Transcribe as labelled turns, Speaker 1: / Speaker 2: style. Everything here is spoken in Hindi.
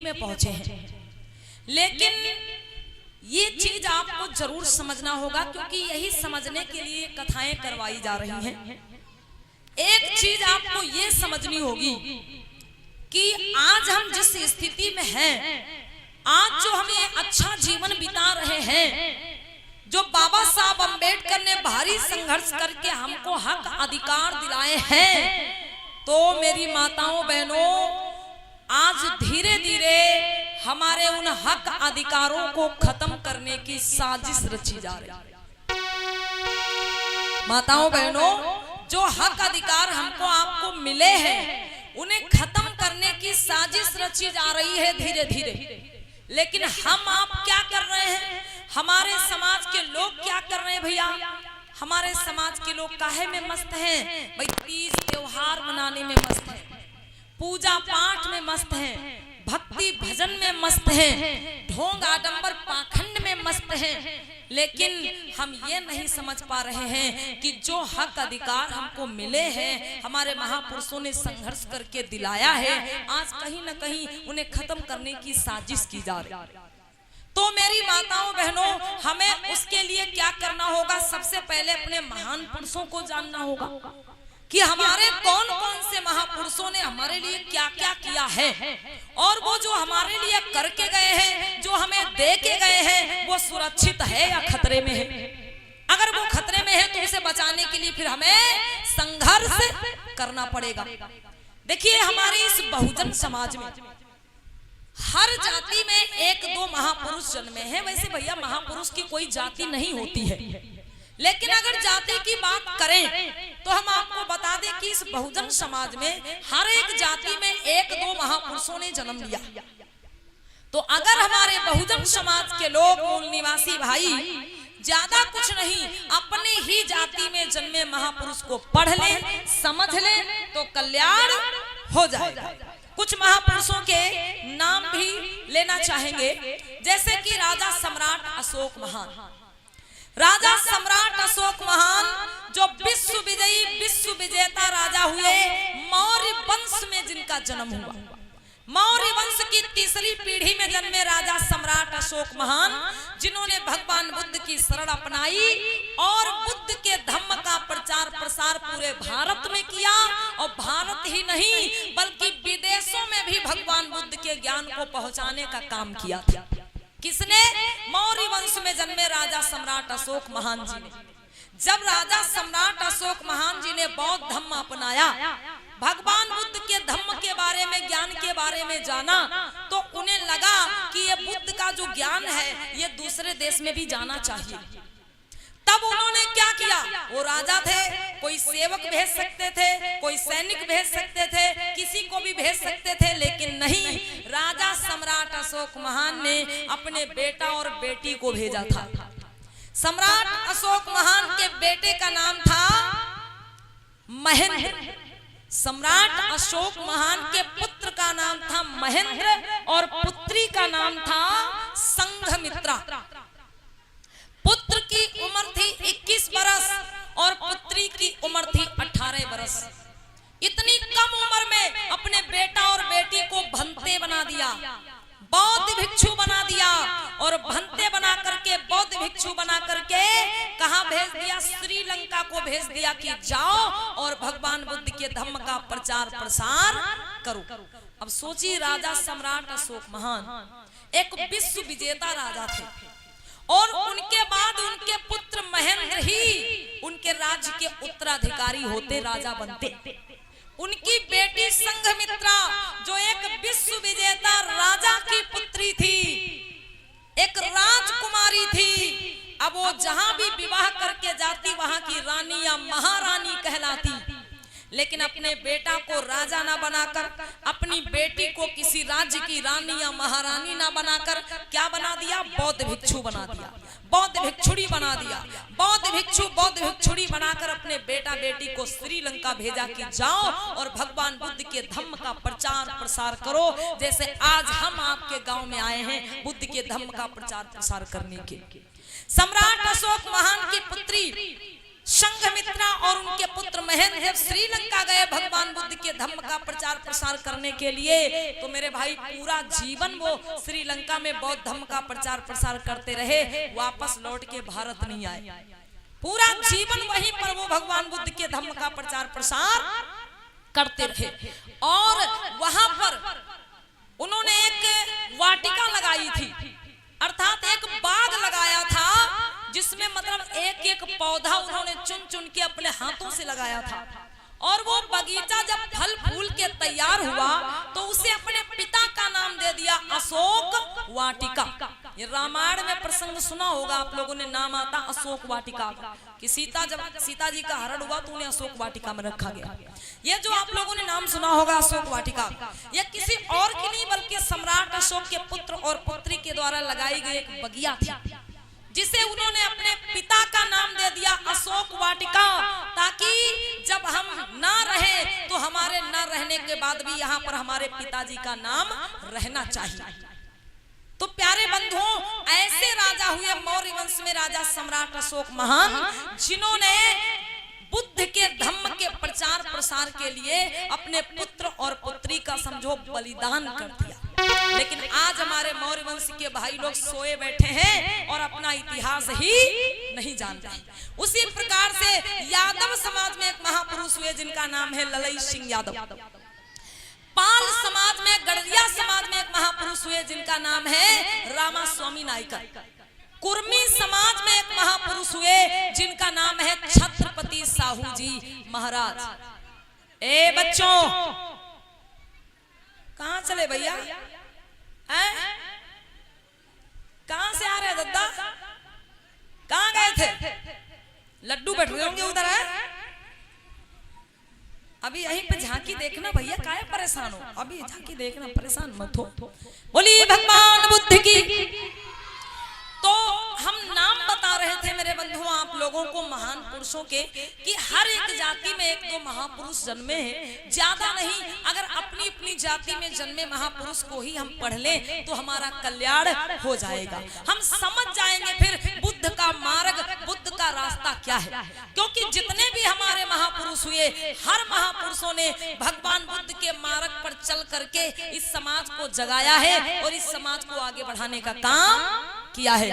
Speaker 1: में पहुंचे हैं। लेकिन ये चीज आपको जरूर समझना होगा, क्योंकि यही समझने के लिए कथाएं करवाई जा रही हैं। एक चीज आपको ये समझनी होगी कि आज हम जिस स्थिति में हैं, आज जो हम ये अच्छा जीवन बिता रहे हैं, जो बाबा साहब अम्बेडकर ने भारी संघर्ष करके हमको हक अधिकार दिलाए हैं, तो मेरी माताओं बहनों, आज धीरे धीरे हमारे उन हक अधिकारों को खत्म करने की साजिश रची जा रही है। माताओं बहनों, जो हक अधिकार हमको आपको मिले हैं, उन्हें खत्म करने की साजिश रची जा रही है धीरे धीरे। लेकिन हम आप क्या कर रहे हैं? हमारे समाज के लोग क्या कर रहे हैं भैया? हमारे समाज के लोग काहे में मस्त हैं? भाई तीज त्योहार मनाने में मस्त हैं, पूजा पाठ में मस्त हैं, भक्ति भजन में मस्त हैं, ढोंग आडंबर पाखंड में मस्त हैं। लेकिन हम ये नहीं समझ पा रहे हैं कि जो हक अधिकार हमको मिले हैं, हमारे महापुरुषों ने संघर्ष करके दिलाया है, आज कहीं न कहीं उन्हें खत्म करने की साजिश की जा रही है। तो मेरी माताओं बहनों, हमें उसके लिए क्या करना होगा? सबसे पहले अपने महान पुरुषों को जानना होगा कि हमारे कौन कौन से महापुरुषों ने हमारे लिए क्या क्या किया है, और वो जो हमारे लिए करके गए हैं, जो हमें दे के गए हैं, वो सुरक्षित है या खतरे में है। अगर वो खतरे में है तो उसे बचाने के लिए फिर हमें संघर्ष करना पड़ेगा। देखिए, हमारे इस बहुजन समाज में हर जाति में एक दो महापुरुष जन्मे हैं। वैसे भैया महापुरुष की कोई जाति नहीं होती है, लेकिन अगर जाति की बात करें तो हम आपको बता दें कि इस बहुजन समाज में हर एक जाति में एक दो महापुरुषों ने जन्म लिया। तो अगर हमारे बहुजन समाज के लोग, मूल निवासी भाई, ज्यादा कुछ नहीं, अपने ही जाति में जन्मे महापुरुष को पढ़ लें, समझ लें, तो कल्याण हो जाएगा। कुछ महापुरुषों के नाम भी लेना चाहेंगे, जैसे कि राजा सम्राट अशोक महान। राजा सम्राट अशोक महान जो विश्व विजयी, विश्व विजेता राजा हुए, मौर्य वंश में जिनका जन्म हुआ, मौर्य वंश की तीसरी पीढ़ी में जन्मे राजा सम्राट अशोक महान, जिन्होंने भगवान बुद्ध की शरण अपनाई और बुद्ध के धम्म का प्रचार प्रसार पूरे भारत में किया। और भारत ही नहीं बल्कि विदेशों में भी भगवान बुद्ध के ज्ञान को पहुंचाने का काम किया था। किसने? मौर्य वंश में जन्मे राजा सम्राट अशोक महान जी ने। जब राजा सम्राट अशोक महान जी ने बौद्ध धम्म अपनाया, भगवान बुद्ध के धम्म के बारे में, ज्ञान के बारे में जाना, तो उन्हें लगा कि ये बुद्ध का जो ज्ञान है ये दूसरे देश में भी जाना चाहिए। तब उन्होंने क्या किया? वो राजा थे, कोई सेवक भेज सकते थे, कोई सैनिक भेज सकते थे, किसी को भी भेज सकते थे, लेकिन नहीं, राजा सम्राट अशोक महान ने अपने बेटा और बेटी को भेजा था। सम्राट अशोक महान के बेटे का नाम था महेंद्र। सम्राट अशोक महान के पुत्र का नाम था महेंद्र और पुत्री का नाम था संघमित्रा। पुत्र की उम्र थी 21 बरस और पुत्री की उम्र थी 18 बरस। इतनी कम उम्र में अपने बेटा और बेटी को भंते बना दिया, बौद्ध भिक्षु बना दिया, और भंते बना करके, बौद्ध भिक्षु बना करके कहां भेज दिया? श्रीलंका को भेज दिया कि जाओ और भगवान बुद्ध के धम्म का प्रचार प्रसार करो। अब सोचिए, राजा सम्राट अशोक महान एक विश्व विजेता राजा थे, और उनके बाद उनके पुत्र महेंद्र ही उनके राज्य के उत्तराधिकारी होते, राजा बनते। उनकी बेटी संघमित्रा जो एक विश्व विजेता राजा की पुत्री थी, एक राजकुमारी थी, अब वो जहां भी विवाह करके जाती वहां की रानी या महारानी कहलाती। लेकिन अपने बेटा को राजा ना बनाकर, अपनी बेटी को किसी राज्य की रानी या महारानी ना बनाकर क्या बना दिया? बौद्ध भिक्षु बना दिया, बौद्ध भिक्षुड़ी बना दिया। बौद्ध भिक्षु, बौद्ध भिक्षुड़ी बनाकर अपने बेटा बेटी को श्रीलंका भेजा कि जाओ और भगवान बुद्ध के धम्म का प्रचार प्रसार करो, जैसे आज हम आपके गांव में आए हैं बुद्ध के धम्म का प्रचार प्रसार करने के। सम्राट अशोक महान की पुत्री संघमित्रा और उनके पुत्र महेंद्र जब श्रीलंका गए भगवान बुद्ध के धम्म का प्रचार प्रसार करने के लिए, तो मेरे भाई पूरा जीवन वो श्रीलंका में बौद्ध धर्म का प्रचार प्रसार करते रहे, वापस लौट के भारत नहीं आए। पूरा जीवन वहीं पर वो भगवान बुद्ध के धम्म का प्रचार प्रसार करते रहे। और वहां पर उन्होंने एक वाटिका लगाई थी, अर्थात एक बाग लगाया था, जिसमें मतलब एक एक पौधा उन्होंने चुन चुन के अपने हाथों से लगाया था। और वो बगीचा जब फल फूल के तैयार हुआ तो उसे अपने पिता का नाम दे दिया अशोक वाटिका। ये रामायण में प्रसंग सुना होगा आप लोगों ने, नाम आता अशोक वाटिका कि जब सीता जी का हरण हुआ तो उन्हें अशोक वाटिका में रखा गया। ये जो आप लोगों ने नाम सुना होगा अशोक वाटिका, ये किसी और की नहीं बल्कि सम्राट अशोक के पुत्र और पुत्री के द्वारा लगाई गई एक बगिया थी, जिसे उन्होंने अपने पिता का नाम दे दिया अशोक वाटिका, ताकि जब हम ना रहे तो हमारे ना रहने के बाद भी यहाँ पर हमारे पिताजी का नाम रहना चाहिए। तो प्यारे बंधुओं, ऐसे राजा हुए मौर्य वंश में राजा सम्राट अशोक महान, जिन्होंने बुद्ध के धम्म के प्रचार प्रसार के लिए अपने पुत्र और पुत्री का समझो बलिदान कर दिया। लेकिन आज हमारे मौर्य वंश के भाई लोग सोए बैठे हैं और अपना इतिहास ही नहीं जानते। उसी प्रकार से यादव समाज में एक महापुरुष हुए जिनका नाम है ललई सिंह यादव। पाल समाज में, गड़रिया समाज में एक महापुरुष हुए जिनका नाम है रामास्वामी नायकर। कुर्मी समाज में एक महापुरुष हुए जिनका नाम है छत्रपति साहू जी महाराज। ए बच्चों, कहां चले भैया? कहां से आ रहे दद्दा? कहां गए थे? लड्डू बैठ रहे होंगे उधर है? अभी यहीं पे झांकी देखना भैया, काहे परेशान हो? अभी झांकी देखना, परेशान मत हो। बोली भगवान बुद्ध की। तो हम नाम बता रहे थे मेरे बंधुओं आप लोगों को महान पुरुषों के, कि हर एक जाति में एक दो महापुरुष जन्मे हैं, ज्यादा नहीं। अगर अपनी अपनी जाति में जन्मे महापुरुष को ही हम पढ़ लें तो हमारा कल्याण हो जाएगा। हम समझ जाएंगे फिर बुद्ध का मार्ग, बुद्ध का रास्ता क्या है। क्योंकि जितने भी हमारे महापुरुष हुए, हर महापुरुषों ने भगवान बुद्ध के मार्ग पर चल करके इस समाज को जगाया है और इस समाज को आगे बढ़ाने का काम किया है।